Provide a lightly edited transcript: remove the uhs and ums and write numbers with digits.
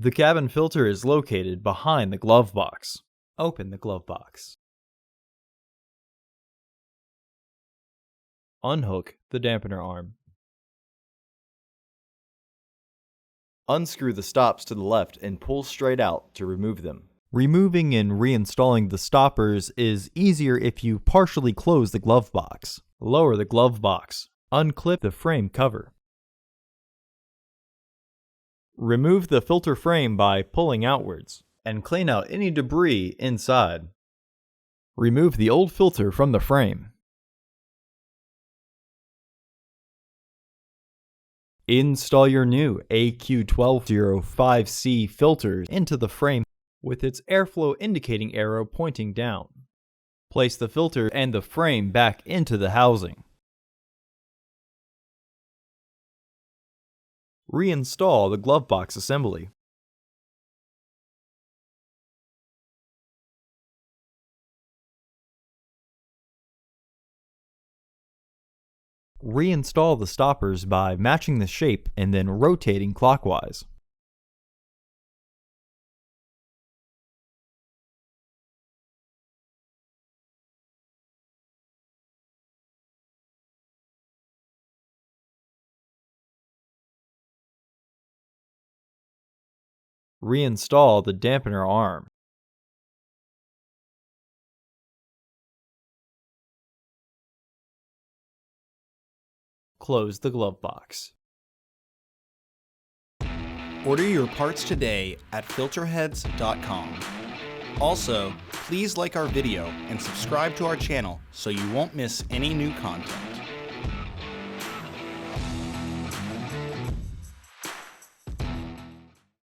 The cabin filter is located behind the glove box. Open the glove box. Unhook the dampener arm. Unscrew the stops to the left and pull straight out to remove them. Removing and reinstalling the stoppers is easier if you partially close the glove box. Lower the glove box. Unclip the frame cover. Remove the filter frame by pulling outwards and clean out any debris inside. Remove the old filter from the frame. Install your new AQ1205C filter into the frame with its airflow indicating arrow pointing down. Place the filter and the frame back into the housing. Reinstall the glove box assembly. Reinstall the stoppers by matching the shape and then rotating clockwise. Reinstall the dampener arm. Close the glove box. Order your parts today at filterheads.com. Also, please like our video and subscribe to our channel so you won't miss any new content.